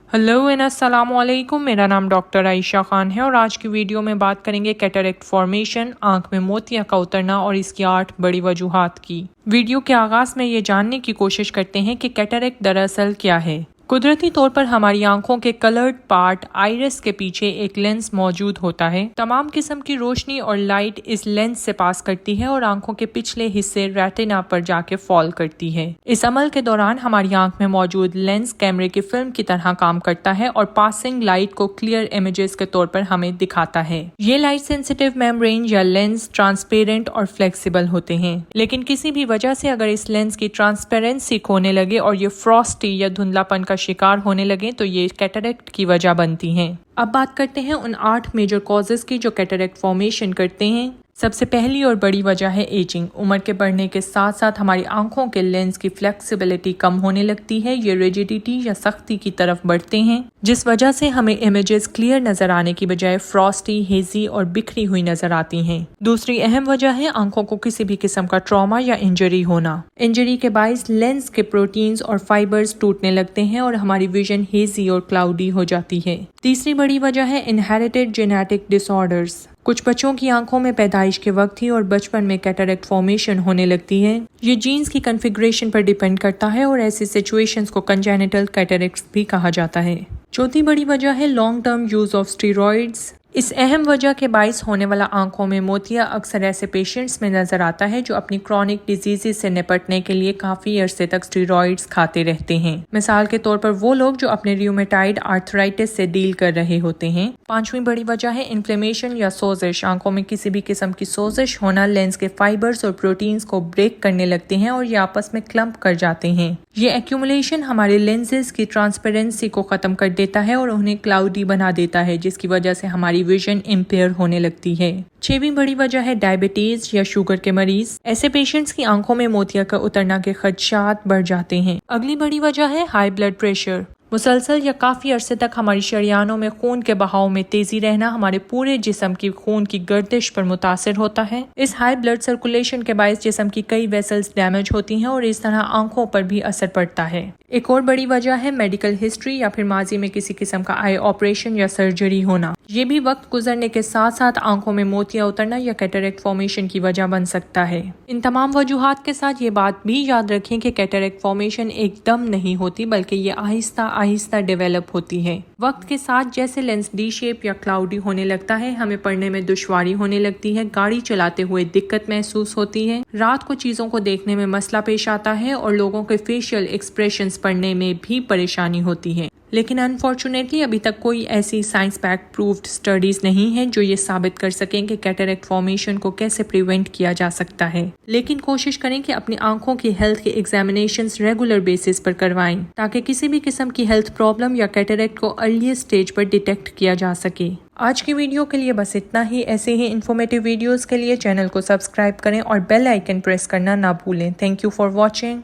Hello and अस्सलाम वालेकुम। मेरा नाम डॉक्टर आयशा खान है और आज की वीडियो में बात करेंगे कैटरेक्ट फॉर्मेशन, आंख में मोतिया का उतरना और इसकी 8 बड़ी वजूहात की। वीडियो के आगाज में ये जानने की कोशिश करते हैं कि कैटरेक्ट दरअसल क्या है। कुदरती तौर पर हमारी आंखों के कलर्ड पार्ट आइरिस के पीछे एक लेंस मौजूद होता है। तमाम किस्म की रोशनी और लाइट इस लेंस से पास करती है और आंखों के पिछले हिस्से रेटिना पर जाके फॉल करती है। इस अमल के दौरान हमारी आंख में मौजूद लेंस कैमरे की फिल्म की तरह काम करता है और पासिंग लाइट को क्लियर इमेजेस के तौर पर हमें दिखाता है। ये लाइट सेंसिटिव मेम्ब्रेन या लेंस ट्रांसपेरेंट और फ्लेक्सिबल होते हैं, लेकिन किसी भी वजह से अगर इस लेंस की ट्रांसपेरेंसी खोने लगे और ये फ्रॉस्टी या धुंधलापन का शिकार होने लगे तो ये कैटरेक्ट की वजह बनती हैं। अब बात करते हैं उन 8 मेजर कॉजेस की जो कैटरेक्ट फॉर्मेशन करते हैं। सबसे पहली और बड़ी वजह है एजिंग। उम्र के बढ़ने के साथ साथ हमारी आंखों के लेंस की फ्लेक्सिबिलिटी कम होने लगती है। ये रिजिडिटी या सख्ती की तरफ बढ़ते हैं, जिस वजह से हमें इमेजेस क्लियर नजर आने की बजाय फ्रॉस्टी, हेजी और बिखरी हुई नजर आती हैं। दूसरी अहम वजह है आंखों को किसी भी किस्म का ट्रॉमा या इंजरी होना। इंजरी के बायस लेंस के प्रोटीन्स और फाइबर्स टूटने लगते हैं और हमारी विजन हेजी और क्लाउडी हो जाती है। तीसरी बड़ी वजह है इनहेरिटेड जेनेटिक डिसऑर्डर्स। कुछ बच्चों की आंखों में पैदाइश के वक्त ही और बचपन में कैटरेक्ट फॉर्मेशन होने लगती है। ये जीन्स की कॉन्फ़िगरेशन पर डिपेंड करता है और ऐसी सिचुएशंस को कंजेनिटल कैटरेक्ट भी कहा जाता है। चौथी बड़ी वजह है long term use of steroids. इस अहम वजह के बायस होने वाला आंखों में मोतिया अक्सर ऐसे पेशेंट्स में नजर आता है जो अपनी क्रॉनिक डिजीजेस से निपटने के लिए काफी अरसे तक स्टेरॉइड्स खाते रहते हैं। मिसाल के तौर पर वो लोग जो अपने रियूमेटाइड आर्थराइटिस से डील कर रहे होते हैं। पांचवी बड़ी वजह है इन्फ्लेमेशन या सोजिश। आंखों में किसी भी किस्म की सोजिश होना लेंस के फाइबर्स और प्रोटीन्स को ब्रेक करने लगते हैं और ये आपस में क्लम्प कर जाते हैं। ये एक्यूमुलेशन हमारे लेंसेज की ट्रांसपेरेंसी को खत्म कर देता है और उन्हें क्लाउडी बना देता है, जिसकी वजह से हमारी विजन इम्पेयर होने लगती है। छठवीं बड़ी वजह है डायबिटीज या शुगर के मरीज। ऐसे पेशेंट्स की आंखों में मोतिया का उतरना के खदशात बढ़ जाते हैं। अगली बड़ी वजह है हाई ब्लड प्रेशर। मुसलसल या काफी अरसे तक हमारी शरियानों में खून के बहाव में तेजी रहना हमारे पूरे जिस्म की खून की गर्दिश पर मुतासिर होता है। इस हाई ब्लड सर्कुलेशन के बायस जिस्म की कई वेसल्स डैमेज होती हैं और इस तरह आंखों पर भी असर पड़ता है। एक और बड़ी वजह है मेडिकल हिस्ट्री या फिर माजी में किसी किस्म का आई ऑपरेशन या सर्जरी होना। ये भी वक्त गुजरने के साथ साथ आंखों में मोतिया उतरना या कैटरेक्ट फॉर्मेशन की वजह बन सकता है। इन तमाम वजूहात के साथ ये बात भी याद रखें कि कैटरेक्ट फॉर्मेशन एकदम नहीं होती, बल्कि ये आहिस्ता आहिस्ता डेवलप होती है। वक्त के साथ जैसे लेंस डी शेप या क्लाउडी होने लगता है, हमें पढ़ने में दुश्वारी होने लगती है, गाड़ी चलाते हुए दिक्कत महसूस होती है, रात को चीजों को देखने में मसला पेश आता है और लोगों के फेशियल एक्सप्रेशंस पढ़ने में भी परेशानी होती है। लेकिन अनफॉर्चुनेटली अभी तक कोई ऐसी साइंस बैक प्रूव्ड स्टडीज नहीं है जो ये साबित कर सकें कि कैटरेक्ट फॉर्मेशन को कैसे प्रिवेंट किया जा सकता है। लेकिन कोशिश करें कि अपनी आंखों की हेल्थ के एग्जामिनेशंस रेगुलर बेसिस पर करवाएं, ताकि किसी भी किस्म की हेल्थ प्रॉब्लम या कैटरेक्ट को अर्लीस्ट स्टेज पर डिटेक्ट किया जा सके। आज की वीडियो के लिए बस इतना ही। ऐसे ही इन्फॉर्मेटिव वीडियोस के लिए चैनल को सब्सक्राइब करें और बेल आइकन प्रेस करना ना भूलें। Thank you for watching.